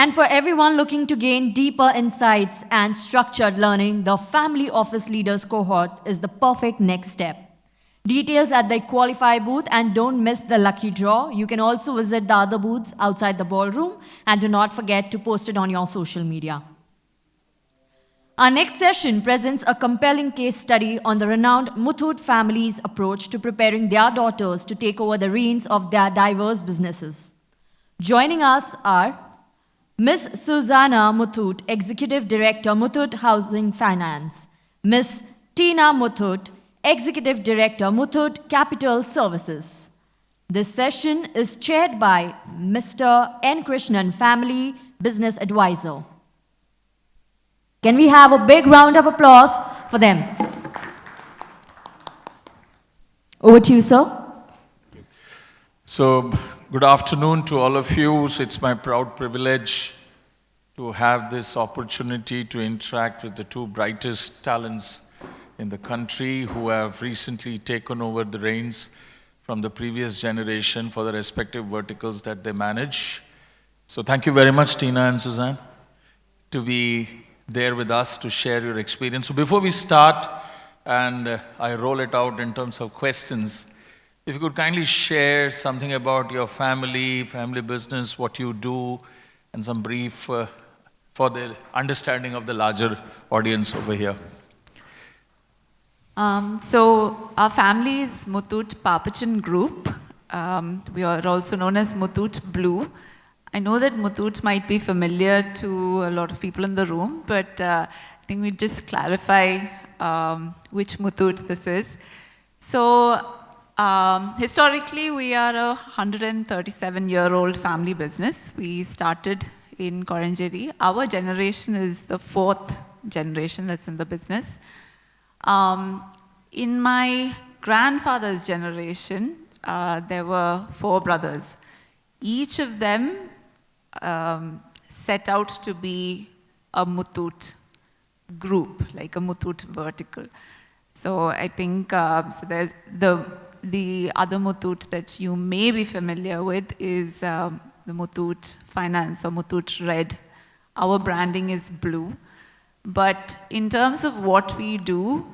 And for everyone looking to gain deeper insights and structured learning, the Family Office Leaders cohort is the perfect next step. Details at the Qualify booth, and don't miss the lucky draw. You can also visit the other booths outside the ballroom, and do not forget to post it on your social media. Our next session presents a compelling case study on the renowned Muthoot family's approach to preparing their daughters to take over the reins of their diverse businesses. Joining us are Ms. Suzannah Muthoot, Executive Director, Muthoot Housing Finance; Ms. Tina Muthoot, Executive Director, Muthoot Capital Services. This session is chaired by Mr. N. Krishnan, Family Business Advisor. Can we have a big round of applause for them? Over to you, sir. So, good afternoon to all of you. So it's my proud privilege to have this opportunity to interact with the two brightest talents in the country who have recently taken over the reins from the previous generation for the respective verticals that they manage. So thank you very much, Tina and Suzanne, to be there with us to share your experience. So before we start, and I roll it out in terms of questions, if you could kindly share something about your family business, what you do, and some brief for the understanding of the larger audience over here. So our family is Muthoot Papachan Group. We are also known as Muthoot Blue. I know that Muthoot might be familiar to a lot of people in the room, but I think we just clarify which Muthoot this is. So historically, we are a 137-year-old family business. We started in Koranjeri. Our generation is the fourth generation that's in the business. In my grandfather's generation, there were 4 brothers. Each of them set out to be a Muthoot group, like a Muthoot vertical. So I think so there's the other Muthoot that you may be familiar with is the Muthoot Finance or Muthoot Red. Our branding is blue. But in terms of what we do,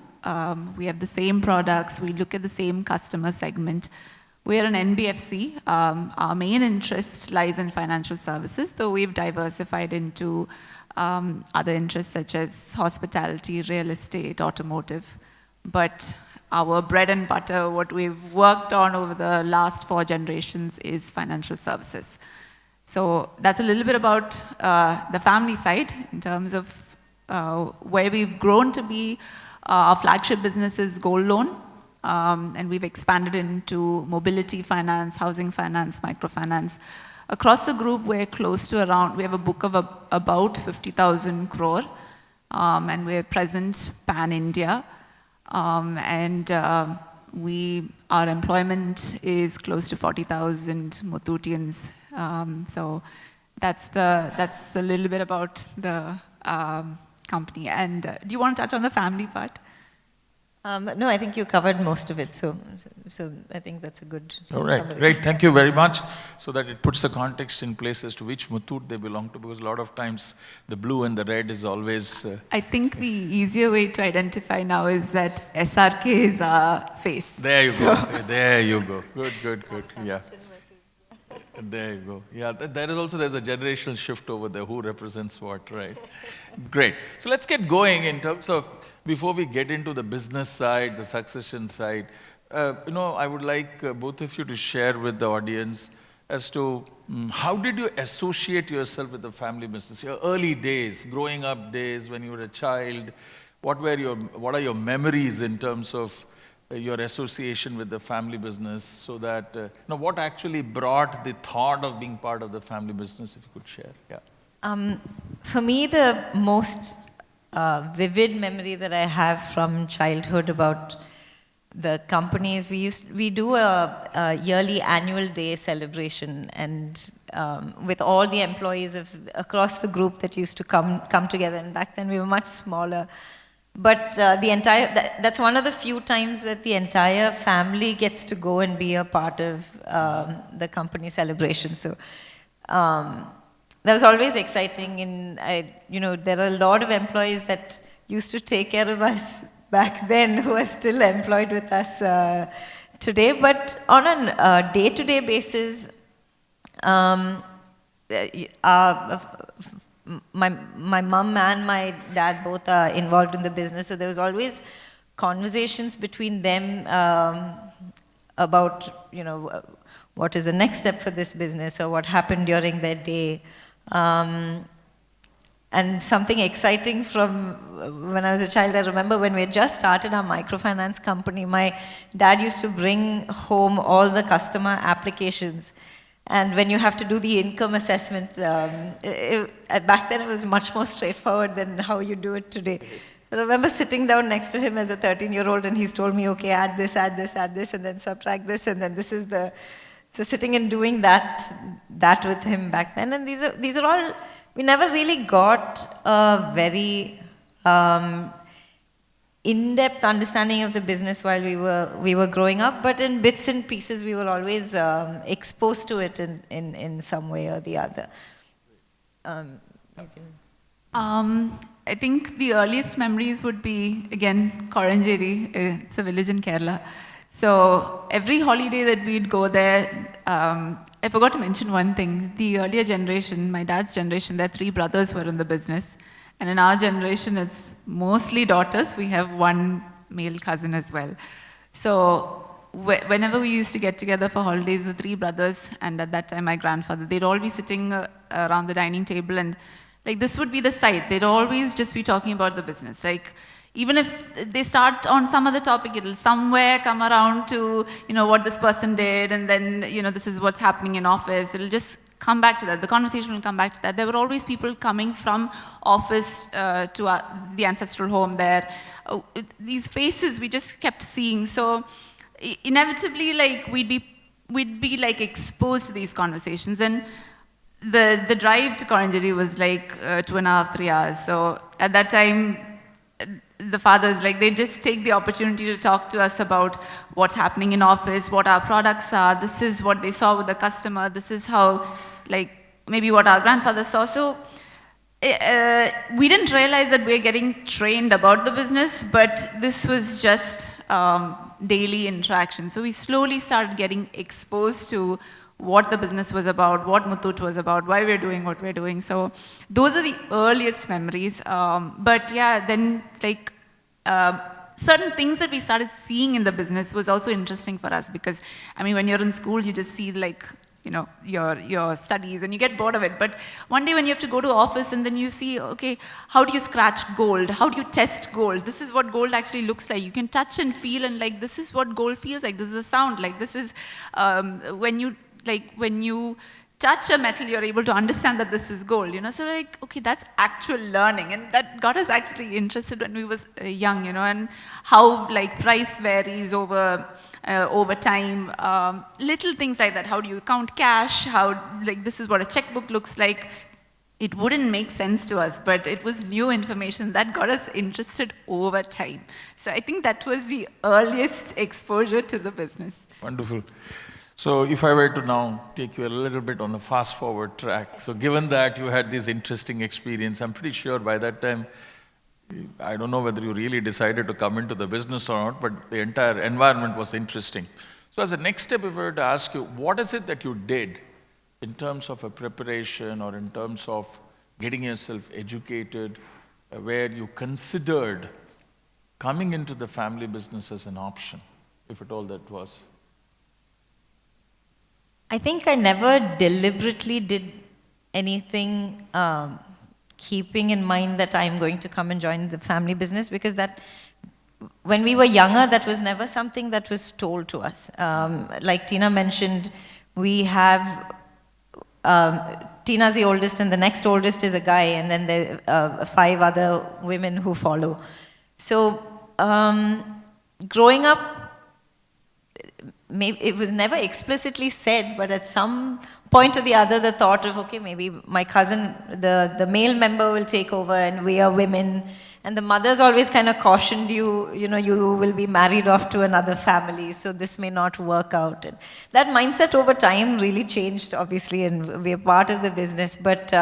we have the same products, we look at the same customer segment. We are an NBFC. Our main interest lies in financial services, though we've diversified into other interests such as hospitality, real estate, automotive. But our bread and butter, what we've worked on over the last 4 generations, is financial services. So that's a little bit about the family side in terms of where we've grown to be. Our flagship business is gold loan, and we've expanded into mobility finance, housing finance, microfinance. Across the group, we're close to we have a book of about 50,000 crore, and we're present pan-India. Our employment is close to 40,000 Muthootians. So that's a little bit about the company. And do you want to touch on the family part? No, I think you covered most of it, so I think that's a good All right, summary. Great, thank you very much. So that it puts the context in place as to which Muthoot they belong to, because a lot of times the blue and the red is always... I think the easier way to identify now is that SRK is our face. There you go, there you go. Good, yeah. There you go. Yeah, there's a generational shift over there, who represents what, right? Great. So let's get going in terms of, before we get into the business side, the succession side, I would like both of you to share with the audience as to how did you associate yourself with the family business? Your early days, growing up days when you were a child, what are your memories in terms of your association with the family business, so that, what actually brought the thought of being part of the family business, if you could share, yeah. For me, the most vivid memory that I have from childhood about the companies, we do a yearly annual day celebration, and with all the employees across the group that used to come together, and back then we were much smaller. But that's one of the few times that the entire family gets to go and be a part of the company celebration. So that was always exciting. And there are a lot of employees that used to take care of us back then who are still employed with us today. But on a day-to-day basis, my mum and my dad both are involved in the business, so there was always conversations between them about, what is the next step for this business or what happened during their day. And something exciting from when I was a child, I remember when we had just started our microfinance company, my dad used to bring home all the customer applications. And when you have to do the income assessment, back then it was much more straightforward than how you do it today. So I remember sitting down next to him as a 13-year-old, and he's told me, okay, add this, and then subtract this, and then this is the... So sitting and doing that with him back then. And these are all... We never really got a very in-depth understanding of the business while we were growing up, but in bits and pieces we were always exposed to it in some way or the other. I think the earliest memories would be, again, Koranjeri. It's a village in Kerala. So every holiday that we'd go there, I forgot to mention one thing. The earlier generation, my dad's generation, their 3 brothers were in the business. And in our generation, it's mostly daughters. We have one male cousin as well. So whenever we used to get together for holidays, the 3 brothers, and at that time my grandfather, they'd all be sitting around the dining table, and like this would be the sight. They'd always just be talking about the business. Like, even if they start on some other topic, it'll somewhere come around to, what this person did, and then, this is what's happening in office. It'll just come back to that. The conversation will come back to that. There were always people coming from office to the ancestral home there. These faces we just kept seeing. So inevitably, like, we'd be like exposed to these conversations. And the drive to Koranjeri was like 2.5, 3 hours. So at that time, the fathers, like, they just take the opportunity to talk to us about what's happening in office, what our products are. This is what they saw with the customer. This is how, like, maybe what our grandfather saw. So we didn't realize that we're getting trained about the business, but this was just daily interaction. So we slowly started getting exposed to what the business was about, what Muthoot was about, why we're doing what we're doing. So those are the earliest memories. But yeah, then like certain things that we started seeing in the business was also interesting for us, because I mean, when you're in school, you just see like, your studies and you get bored of it. But one day when you have to go to office and then you see, okay, how do you scratch gold? How do you test gold? This is what gold actually looks like. You can touch and feel, and like, this is what gold feels like. This is a sound. Like, this is when you touch a metal, you're able to understand that this is gold, So like, okay, that's actual learning. And that got us actually interested when we was young, and how like price varies over time. Little things like that. How do you count cash? How, like, this is what a checkbook looks like. It wouldn't make sense to us, but it was new information that got us interested over time. So I think that was the earliest exposure to the business. Wonderful. So if I were to now take you a little bit on the fast-forward track, so given that you had this interesting experience, I'm pretty sure by that time, I don't know whether you really decided to come into the business or not, but the entire environment was interesting. So as a next step, if I were to ask you, what is it that you did in terms of a preparation or in terms of getting yourself educated, where you considered coming into the family business as an option, if at all that was? I think I never deliberately did anything keeping in mind that I'm going to come and join the family business, because that, when we were younger, that was never something that was told to us. Like Tina mentioned, we have, Tina's the oldest, and the next oldest is a guy, and then there are 5 other women who follow. So growing up, maybe it was never explicitly said, but at some point or the other, the thought of, okay, maybe my cousin, the male member will take over, and we are women, And the mothers always kind of cautioned you, you will be married off to another family, so this may not work out. And that mindset over time really changed, obviously, and we're part of the business. But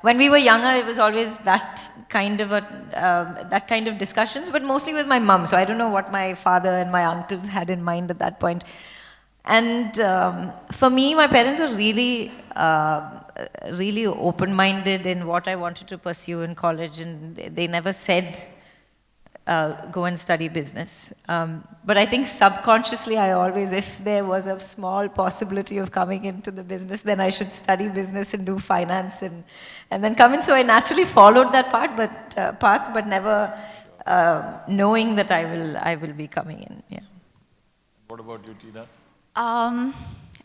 when we were younger, it was always that kind of discussions, but mostly with my mum. So I don't know what my father and my uncles had in mind at that point. And for me, my parents were really, really open-minded in what I wanted to pursue in college, and they never said, go and study business. But I think subconsciously, I always, if there was a small possibility of coming into the business, then I should study business and do finance and then come in. So I naturally followed that path, but never knowing that I will be coming in. Yeah. What about you, Tina?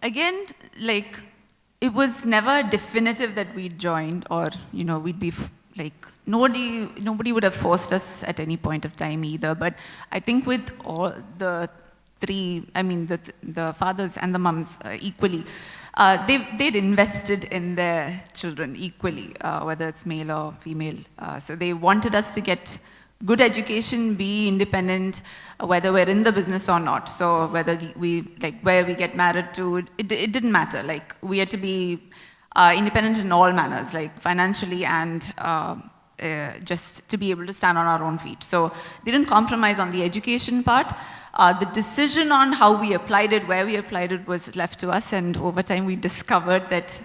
Again, like, it was never definitive that we'd joined, or, we'd be like, nobody would have forced us at any point of time either. But I think with all the three, the fathers and the mums equally, they'd invested in their children equally, whether it's male or female. So they wanted us to get good education, be independent, whether we're in the business or not. So whether where we get married to, it didn't matter. Like, we had to be independent in all manners, like financially and just to be able to stand on our own feet. So they didn't compromise on the education part. The decision on how we applied it, where we applied it, was left to us. And over time, we discovered that,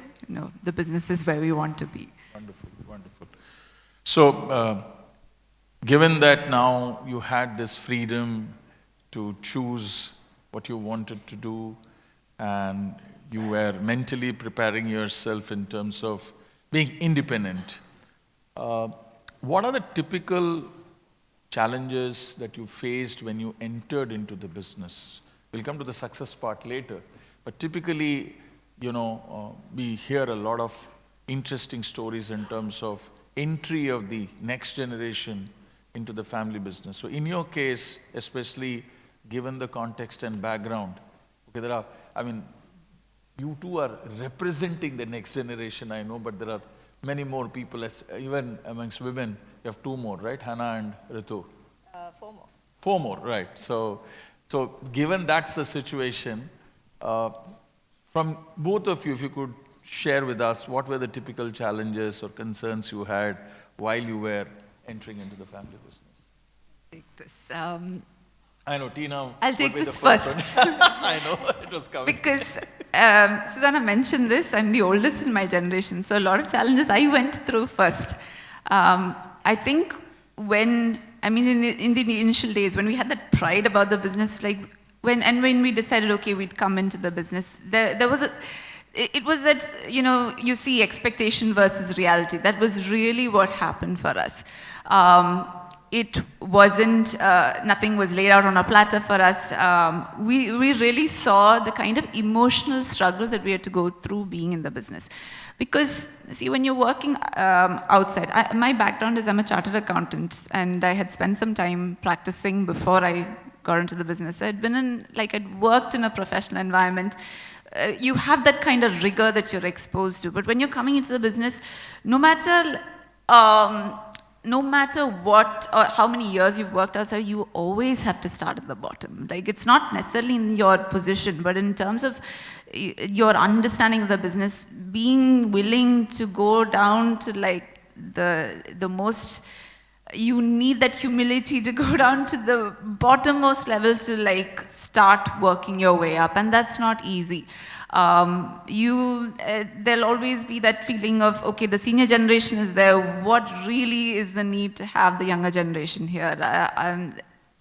the business is where we want to be. Wonderful, wonderful. So, given that now you had this freedom to choose what you wanted to do, and you were mentally preparing yourself in terms of being independent, what are the typical challenges that you faced when you entered into the business? We'll come to the success part later, but typically, we hear a lot of interesting stories in terms of entry of the next generation into the family business. So in your case, especially given the context and background, okay, you two are representing the next generation, I know, but there are many more people, even amongst women. You have two more, right? Hannah and Ritu? Four more. Four more, right. So given that's the situation, from both of you, if you could share with us, what were the typical challenges or concerns you had while you were entering into the family business? Take this. I know, Tina. I'll take would be this the first first. one. I know, it was coming. Because Suzannah mentioned this, I'm the oldest in my generation, so a lot of challenges I went through first. I think in the initial days, when we had that pride about the business, when we decided, okay, we'd come into the business, it was that, you see expectation versus reality. That was really what happened for us. It wasn't, nothing was laid out on a platter for us. We really saw the kind of emotional struggle that we had to go through being in the business. Because, see, when you're working outside, my background is I'm a chartered accountant, and I had spent some time practicing before I got into the business. I'd worked in a professional environment. You have that kind of rigor that you're exposed to. But when you're coming into the business, no matter what or how many years you've worked outside, you always have to start at the bottom. Like, it's not necessarily in your position, but in terms of your understanding of the business, being willing to go down to the most, you need that humility to go down to the bottommost level to start working your way up, and that's not easy. There'll always be that feeling of, okay, the senior generation is there, what really is the need to have the younger generation here?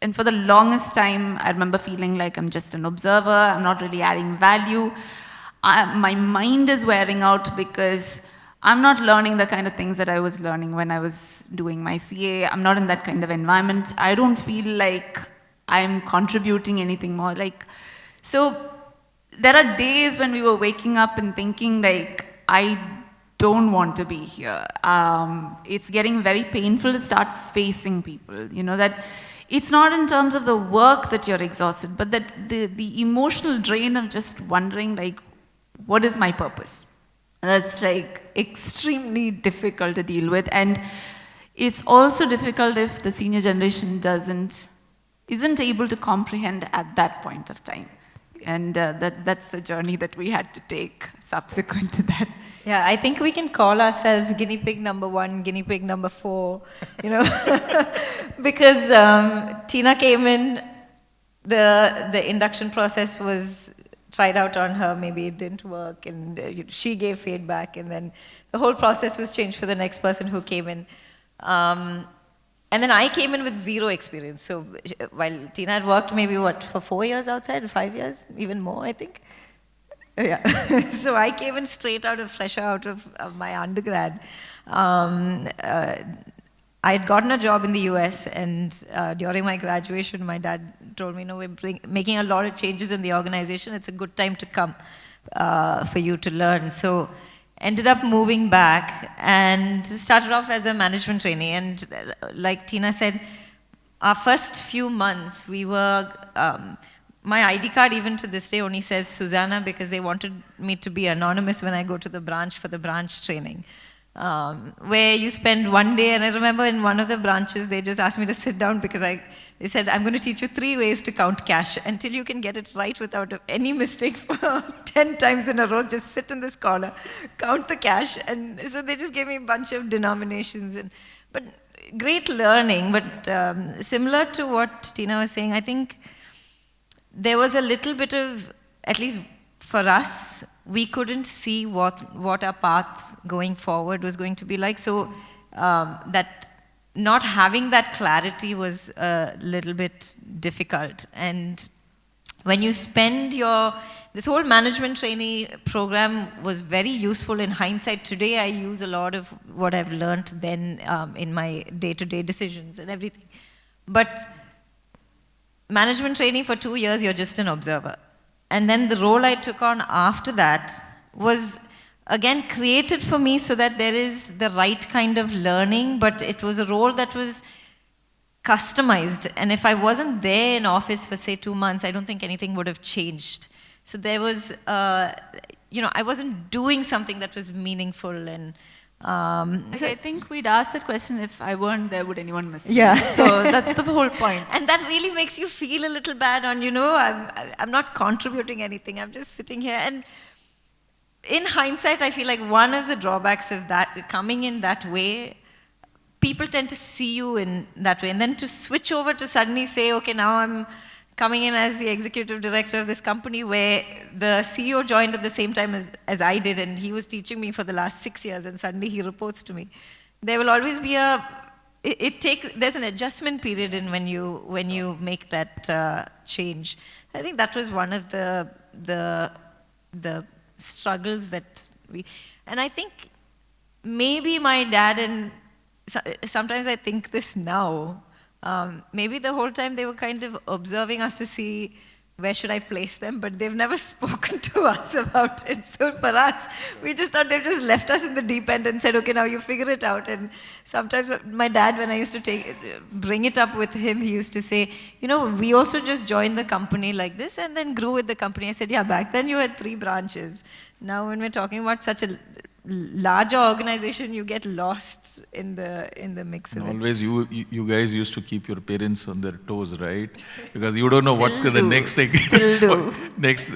And for the longest time, I remember feeling like I'm just an observer, I'm not really adding value. My mind is wearing out because I'm not learning the kind of things that I was learning when I was doing my CA. I'm not in that kind of environment. I don't feel like I'm contributing anything more. So there are days when we were waking up and thinking I don't want to be here. It's getting very painful to start facing people, that it's not in terms of the work that you're exhausted, but that the emotional drain of just wondering what is my purpose? That's extremely difficult to deal with. And it's also difficult if the senior generation isn't able to comprehend at that point of time. And that's a journey that we had to take subsequent to that. Yeah, I think we can call ourselves guinea pig number 1, guinea pig number 4, you know, because Tina came in, the induction process was tried out on her, maybe it didn't work, and she gave feedback, and then the whole process was changed for the next person who came in. And then I came in with 0 experience. So while Tina had worked maybe, for 4 years outside, 5 years, even more, I think. Yeah. So I came in fresh out of my undergrad. I had gotten a job in the US, and during my graduation, my dad told me, no, we're making a lot of changes in the organization. It's a good time to come for you to learn. So ended up moving back and started off as a management trainee. And like Tina said, our first few months, we were, my ID card even to this day only says Suzannah, because they wanted me to be anonymous when I go to the branch for the branch training. Where you spend one day, and I remember in one of the branches, they just asked me to sit down because they said, I'm going to teach you 3 ways to count cash. Until you can get it right without any mistake for 10 times in a row, just sit in this corner, count the cash. And so they just gave me a bunch of denominations. But great learning, but similar to what Tina was saying, I think there was a little bit of, at least for us, we couldn't see what our path going forward was going to be like. So that not having that clarity was a little bit difficult. And when you spend this whole management trainee program was very useful in hindsight. Today I use a lot of what I've learned then in my day-to-day decisions and everything. But management trainee for 2 years, you're just an observer. And then the role I took on after that was, again, created for me so that there is the right kind of learning, but it was a role that was customized. And if I wasn't there in office for, say, 2 months, I don't think anything would have changed. So there was, I wasn't doing something that was meaningful. And I think we'd ask that question, if I weren't there, would anyone miss me? Yeah. So that's the whole point. And that really makes you feel a little bad on, I'm not contributing anything. I'm just sitting here. And in hindsight, I feel like one of the drawbacks of that, coming in that way, people tend to see you in that way. And then to switch over to suddenly say, okay, now I'm coming in as the executive director of this company, where the CEO joined at the same time as I did, and he was teaching me for the last 6 years, and suddenly he reports to me. There will always be there's an adjustment period in when you make that change. I think that was one of the struggles that and I think maybe my dad, and sometimes I think this now, maybe the whole time they were kind of observing us to see where should I place them, but they've never spoken to us about it. So for us, we just thought they've just left us in the deep end and said, okay, now you figure it out. And sometimes my dad, when I used to bring it up with him, he used to say, we also just joined the company like this and then grew with the company. I said, yeah, back then you had 3 branches. Now when we're talking about such a larger organization, you get lost in the mix of it. Always you guys used to keep your parents on their toes, right? Because you don't know what's the next thing. Still do.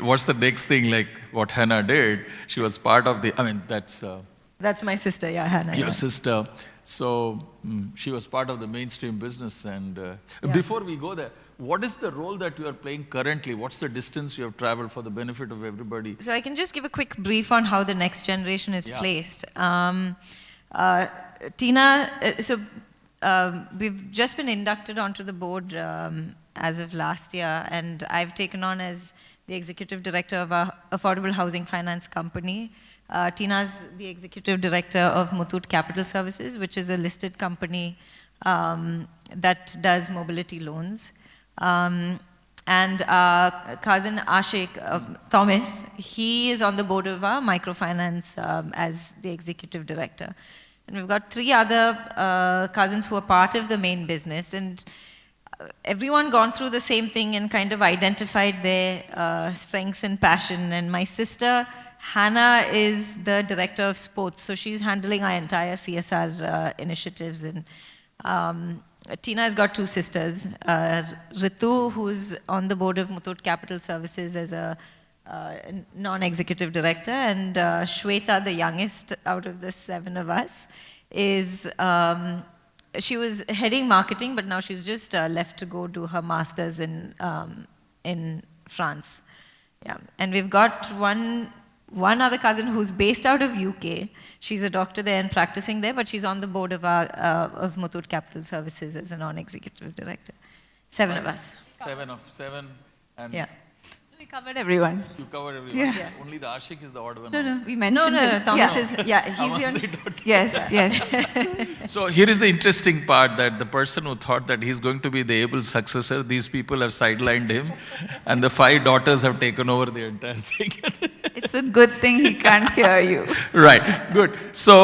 What's the next thing, like what Hannah did? She was part of That's my sister, yeah, Hannah. Your sister. So she was part of the mainstream business. And before we go there, what is the role that you are playing currently? What's the distance you have traveled for the benefit of everybody? So I can just give a quick brief on how the next generation is placed. Tina, we've just been inducted onto the board as of last year, and I've taken on as the executive director of our affordable housing finance company. Tina's the executive director of Muthoot Capital Services, which is a listed company that does mobility loans. And our cousin Ashik Thomas, he is on the board of our microfinance as the executive director. And we've got 3 other cousins who are part of the main business, and everyone gone through the same thing and kind of identified their strengths and passion. And my sister Hannah is the director of sports, so she's handling our entire CSR initiatives, and Tina has got two sisters. Ritu, who's on the board of Muthoot Capital Services as a non-executive director, and Shweta, the youngest out of the 7 of us, is she was heading marketing, but now she's just left to go do her master's in France. Yeah, and we've got one other cousin who's based out of UK. She's a doctor there and practicing there, but she's on the board of Muthoot Capital Services as a non-executive director. 7 of us. 7 of 7. And Yeah. We covered everyone. you covered everyone. Yeah. Only the Ashik is the odd one. No, we No, mentioned no, him. Thomas Yeah. is, yeah, he's the only. Yes. So here is the interesting part, that the person who thought that he's going to be the able successor, these people have sidelined him, and the 5 daughters have taken over the entire thing. It's a good thing he can't hear you. Right, good. So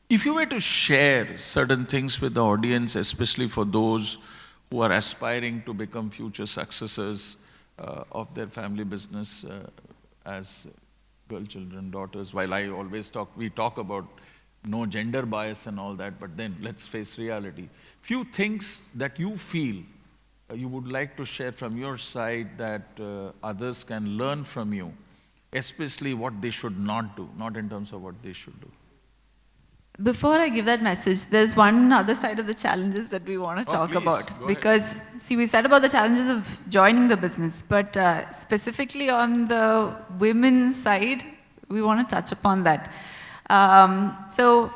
if you were to share certain things with the audience, especially for those who are aspiring to become future successors of their family business as girl children, daughters, while we talk about no gender bias and all that, but then let's face reality. Few things that you feel you would like to share from your side that others can learn from you, especially what they should not do, not in terms of what they should do. Before I give that message, there's one other side of the challenges that we want to talk please, about. go ahead. Because, see, we said about the challenges of joining the business, but specifically on the women's side, we want to touch upon that. So,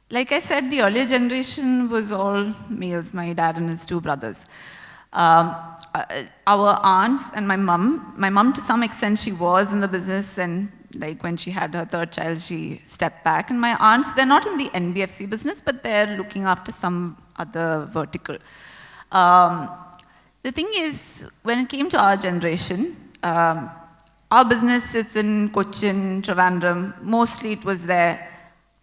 like I said, the earlier generation was all males, my dad and his 2 brothers. Our aunts and my mom to some extent, she was in the business, and like when she had her 3rd child, she stepped back. And my aunts, they're not in the NBFC business, but they're looking after some other vertical. The thing is, when it came to our generation, our business is in Cochin, Trivandrum, mostly it was there.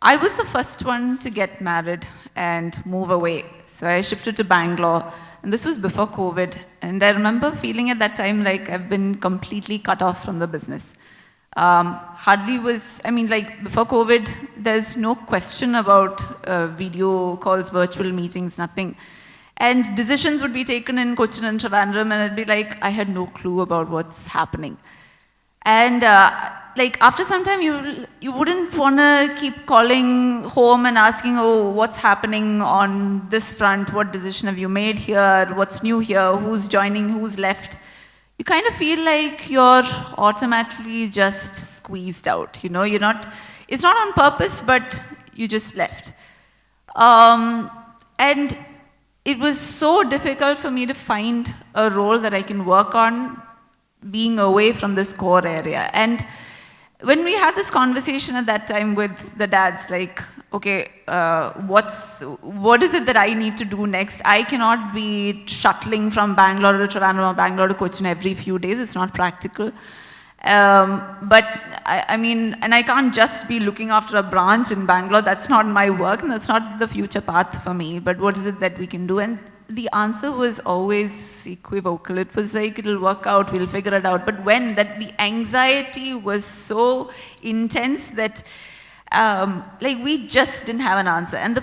I was the first one to get married and move away. So I shifted to Bangalore, and this was before COVID. And I remember feeling at that time like I've been completely cut off from the business. Before COVID, there's no question about video calls, virtual meetings, nothing. And decisions would be taken in Cochin and Trivandrum, and it'd be like I had no clue about what's happening. And after some time, you wouldn't want to keep calling home and asking, oh, what's happening on this front? What decision have you made here? What's new here? Who's joining? Who's left? You kind of feel like you're automatically just squeezed out. You know, it's not on purpose, but you just left. And it was so difficult for me to find a role that I can work on being away from this core area. And when we had this conversation at that time with the dads, like, okay, what is it that I need to do next? I cannot be shuttling from Bangalore to Trivandrum or Bangalore to Cochin every few days. It's not practical. But I can't just be looking after a branch in Bangalore. That's not my work, and that's not the future path for me. But what is it that we can do? And the answer was always equivocal. It was like, it'll work out, we'll figure it out. But the anxiety was so intense that we just didn't have an answer. And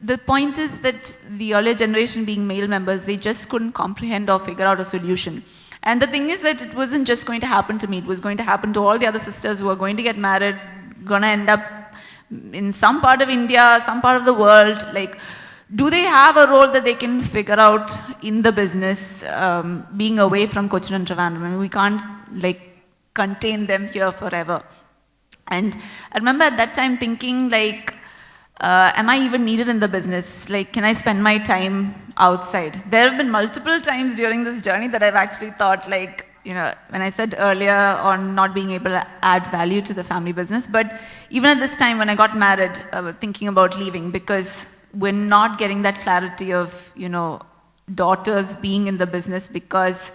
the point is that the earlier generation, being male members, they just couldn't comprehend or figure out a solution. And the thing is that it wasn't just going to happen to me. It was going to happen to all the other sisters who are going to get married, going to end up in some part of India, some part of the world. Like, do they have a role that they can figure out in the business, being away from Cochin and Trivandrum? We can't contain them here forever. And I remember at that time thinking am I even needed in the business? Can I spend my time outside? There have been multiple times during this journey that I've actually thought when I said earlier on not being able to add value to the family business, but even at this time when I got married, thinking about leaving, because we're not getting that clarity of, daughters being in the business because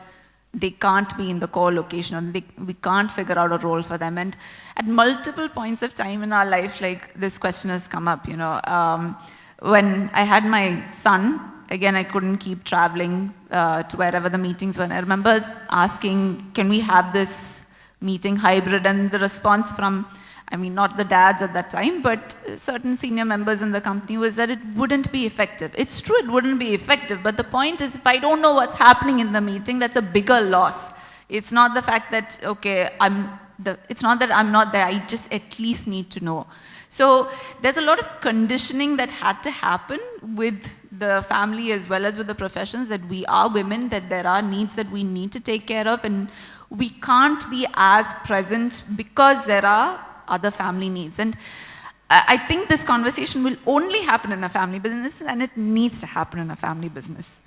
they can't be in the core location, or we can't figure out a role for them. And at multiple points of time in our life, this question has come up, when I had my son, again, I couldn't keep traveling to wherever the meetings were. And I remember asking, can we have this meeting hybrid? And the response from I mean, not the dads at that time, but certain senior members in the company, was that it wouldn't be effective. It's true, it wouldn't be effective, but the point is, if I don't know what's happening in the meeting, that's a bigger loss. It's not the fact that, okay, it's not that I'm not there, I just at least need to know. So there's a lot of conditioning that had to happen with the family as well as with the professions, that we are women, that there are needs that we need to take care of, and we can't be as present because there are other family needs. And I think this conversation will only happen in a family business, and it needs to happen in a family business.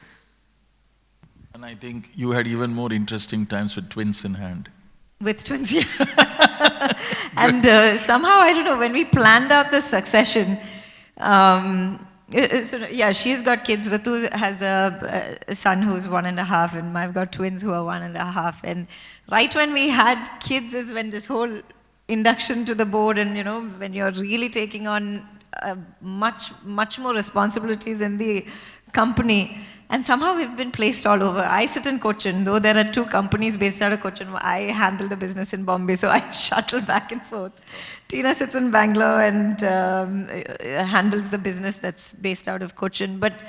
And I think you had even more interesting times with twins in hand. With twins, yeah. And somehow, I don't know, when we planned out the succession, so, yeah, she's got kids. Ritu has a son who's 1.5, and I've got twins who are 1.5. And right when we had kids is when this whole induction to the board, and you know, when you're really taking on much more responsibilities in the company. And somehow we've been placed all over. I sit in Cochin, though there are 2 companies based out of Cochin. I handle the business in Bombay, so I shuttle back and forth. Tina sits in Bangalore and handles the business that's based out of Cochin. But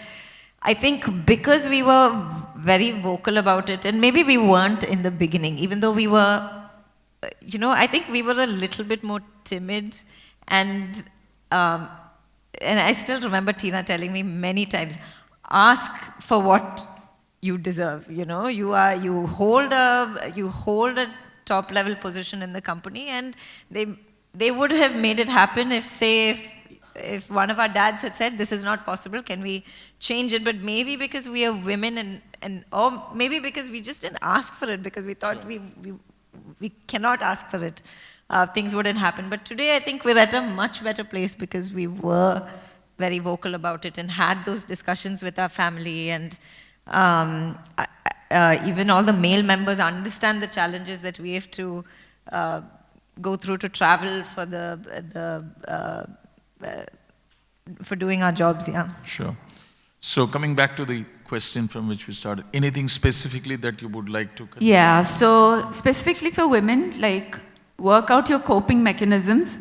I think because we were very vocal about it, and maybe we weren't in the beginning, even though we were, you know, I think we were a little bit more timid. And I still remember Tina telling me many times, ask for what you deserve. You know, you hold a top level position in the company, and they would have made it happen if one of our dads had said, this is not possible, can we change it? But maybe because we are women, or maybe because we just didn't ask for it, because we thought we cannot ask for it, things wouldn't happen. But today I think we're at a much better place because we were very vocal about it and had those discussions with our family, and even all the male members understand the challenges that we have to go through to travel for for doing our jobs. Yeah. Sure. So coming back to the question from which we started, anything specifically that you would like to convey? Yeah, so specifically for women, like, work out your coping mechanisms.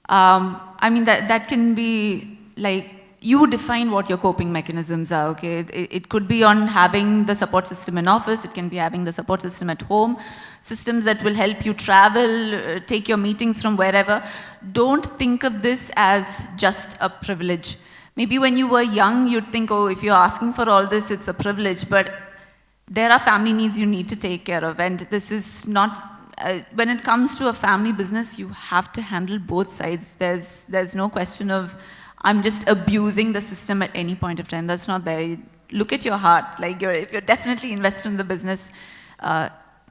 I mean, that can be like, you define what your coping mechanisms are, okay? It could be on having the support system in office, it can be having the support system at home, systems that will help you travel, take your meetings from wherever. Don't think of this as just a privilege. Maybe when you were young, you'd think, oh, if you're asking for all this, it's a privilege, but there are family needs you need to take care of, and this is not, when it comes to a family business, you have to handle both sides. There's no question of, I'm just abusing the system at any point of time. That's not there. Look at your heart. Like, if you're definitely invested in the business,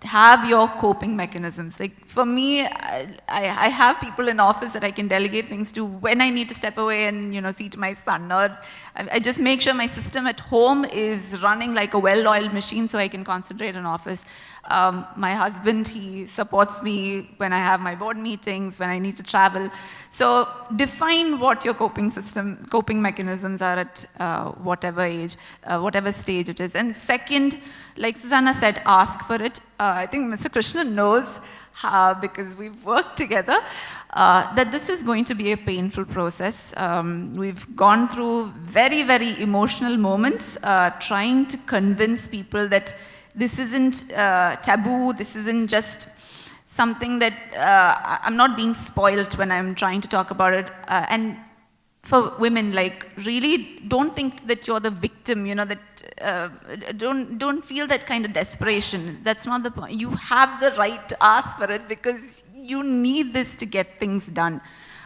have your coping mechanisms. Like, for me, I have people in office that I can delegate things to when I need to step away and, you know, see to my son. Or I just make sure my system at home is running like a well-oiled machine so I can concentrate in office. My husband, he supports me when I have my board meetings, when I need to travel. So define what your coping mechanisms are at whatever age, whatever stage it is. And second, like Suzannah said, ask for it. I think Mr. Krishnan knows, because we've worked together, that this is going to be a painful process. We've gone through very, very emotional moments trying to convince people that this isn't taboo, this isn't just something that I'm not being spoiled when I'm trying to talk about it. And for women, like, really don't think that you're the victim, you know, that don't feel that kind of desperation. That's not the point. You have the right to ask for it because you need this to get things done.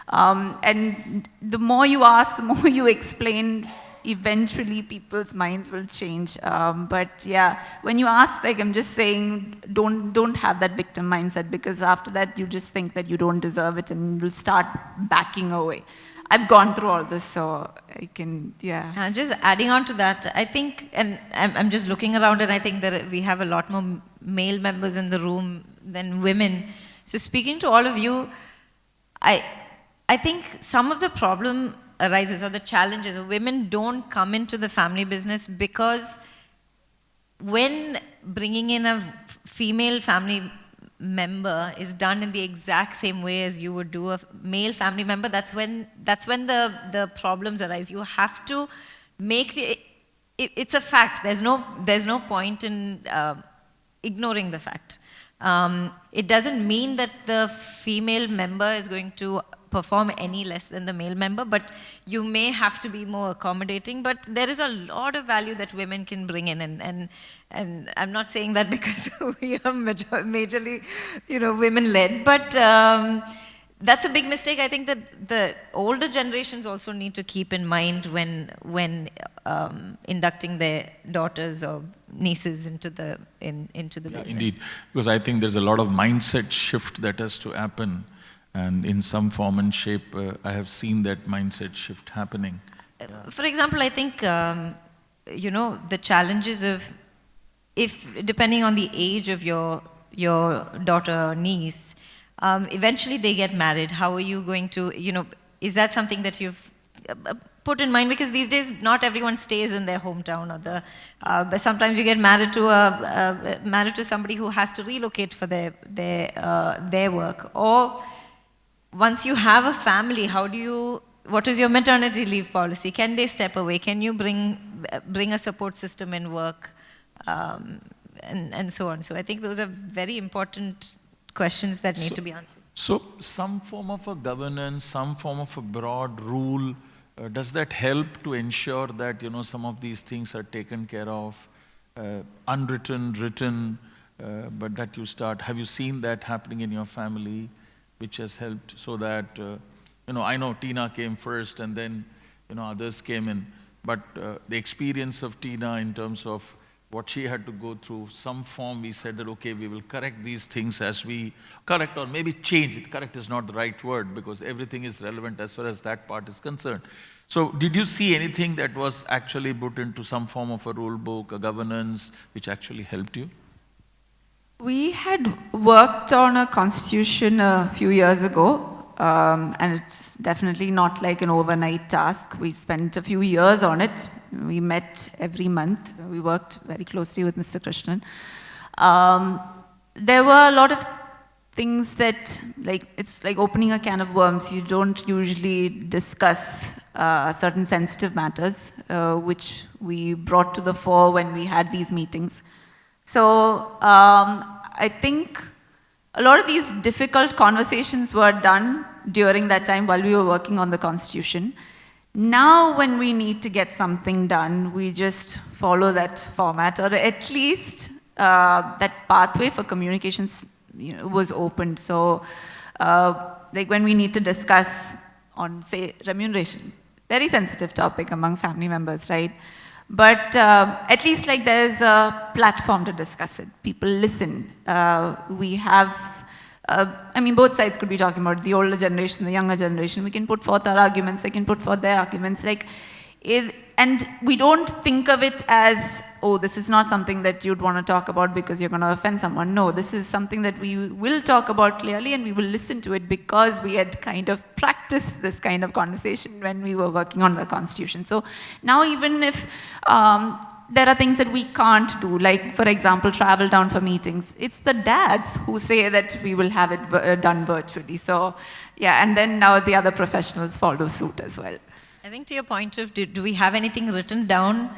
And the more you ask, the more you explain, eventually people's minds will change. But yeah, when you ask, like, I'm just saying, don't have that victim mindset, because after that you just think that you don't deserve it and you'll start backing away. I've gone through all this, so I can, yeah. Just adding on to that, I think, and I'm just looking around, and I think that we have a lot more male members in the room than women. So speaking to all of you, I think some of the problem arises, or the challenges, of women don't come into the family business because when bringing in a female family member is done in the exact same way as you would do a male family member, that's when the problems arise. You have to make it's a fact. There's no point in ignoring the fact. It doesn't mean that the female member is going to perform any less than the male member, but you may have to be more accommodating. But there is a lot of value that women can bring in, and I'm not saying that because we are majorly, women-led, but that's a big mistake. I think that the older generations also need to keep in mind when inducting their daughters or nieces into the business. Indeed, because I think there's a lot of mindset shift that has to happen. And in some form and shape, I have seen that mindset shift happening. For example, I think, the challenges of, depending on the age of your daughter or niece, eventually they get married. How are you going to, is that something that you've put in mind? Because these days, not everyone stays in their hometown, but sometimes you get married to somebody who has to relocate for their work. Or once you have a family, what is your maternity leave policy? Can they step away? Can you bring a support system in work? And so on. So I think those are very important questions that need to be answered. So some form of a governance, some form of a broad rule, does that help to ensure that, some of these things are taken care of, unwritten, written, but that you start, have you seen that happening in your family? Which has helped so that, I know Tina came first and then, others came in. But the experience of Tina in terms of what she had to go through, some form we said that, okay, we will correct these things as we correct or maybe change it. Correct is not the right word because everything is relevant as far as that part is concerned. So did you see anything that was actually put into some form of a rule book, a governance, which actually helped you? We had worked on a constitution a few years ago, and it's definitely not like an overnight task. We spent a few years on it. We met every month. We worked very closely with Mr. Krishnan. There were a lot of things that, it's like opening a can of worms. You don't usually discuss certain sensitive matters, which we brought to the fore when we had these meetings. So I think a lot of these difficult conversations were done during that time while we were working on the Constitution. Now when we need to get something done, we just follow that format, or at least that pathway for communications was opened. So when we need to discuss on, say, remuneration, very sensitive topic among family members, right? But at least there's a platform to discuss it. People listen. We have, both sides could be talking about the older generation, the younger generation. We can put forth our arguments. They can put forth their arguments. And we don't think of it as, oh, this is not something that you'd want to talk about because you're going to offend someone. No, this is something that we will talk about clearly and we will listen to it because we had kind of practiced this kind of conversation when we were working on the Constitution. So now even if there are things that we can't do, like, for example, travel down for meetings, it's the dads who say that we will have it done virtually. So, yeah, and then now the other professionals follow suit as well. I think to your point of, do we have anything written down?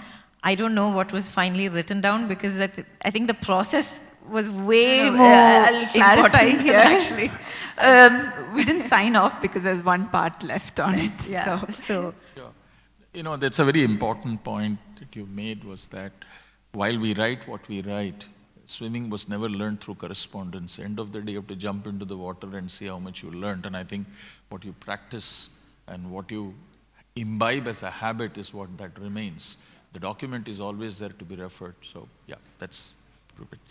I don't know what was finally written down because I think the process was way more I'll clarify important here. actually. We didn't sign off because there's one part left on it. Yeah. So. Sure. That's a very important point that you made was that while we write what we write, swimming was never learned through correspondence. End of the day, you have to jump into the water and see how much you learned. And I think what you practice and what you imbibe as a habit is what that remains. The document is always there to be referred. So, yeah, that's perfect.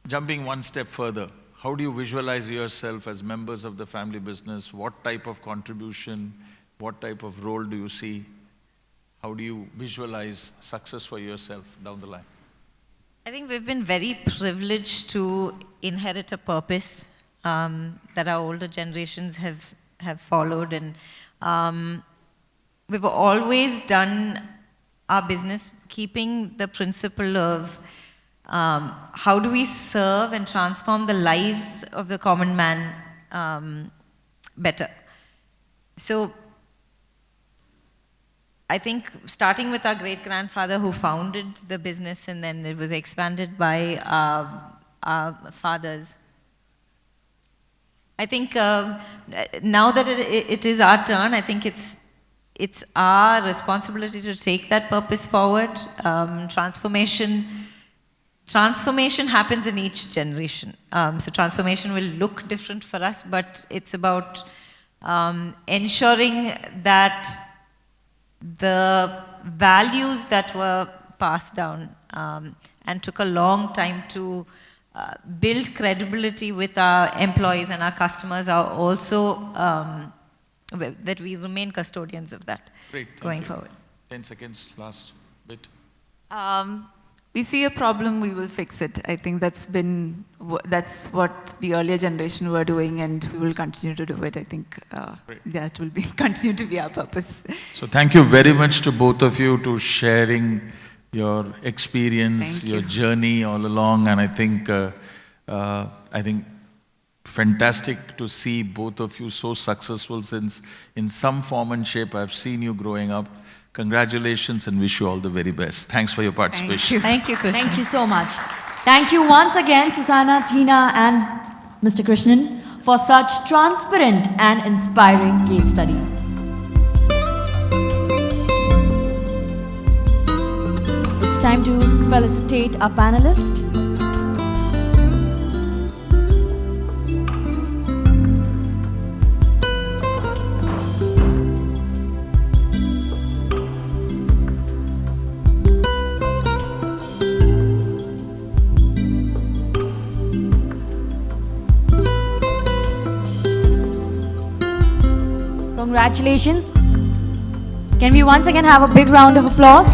Jumping one step further, how do you visualize yourself as members of the family business? What type of contribution, what type of role do you see? How do you visualize success for yourself down the line? I think we've been very privileged to inherit a purpose that our older generations have followed, and we've always done our business keeping the principle of how do we serve and transform the lives of the common man better? So I think starting with our great-grandfather who founded the business, and then it was expanded by our fathers. I think now that it is our turn, I think it's our responsibility to take that purpose forward. Transformation happens in each generation. So transformation will look different for us, but it's about ensuring that the values that were passed down and took a long time to build credibility with our employees and our customers are also, that we remain custodians of that. Great, going you. forward. 10 seconds, last bit. We see a problem, we will fix it. I think that's what the earlier generation were doing, and we will continue to do it. I think that will continue to be our purpose. So thank you very much to both of you to sharing your experience, your journey all along, and I think fantastic to see both of you so successful, since in some form and shape I've seen you growing up. Congratulations and wish you all the very best. Thanks for your participation. Thank you, Krishnan. Thank you so much. Thank you once again, Suzannah, Tina, and Mr. Krishnan, for such transparent and inspiring case study. It's time to felicitate our panelists. Congratulations. Can we once again have a big round of applause?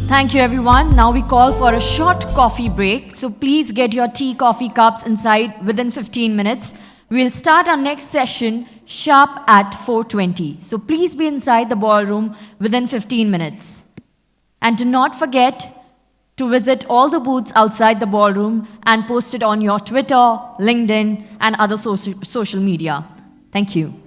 Thank you everyone. Now we call for a short coffee break. So please get your tea, coffee cups inside within 15 minutes. We'll start our next session sharp at 4:20. So please be inside the ballroom within 15 minutes. And do not forget to visit all the booths outside the ballroom and post it on your Twitter, LinkedIn, and other social media. Thank you.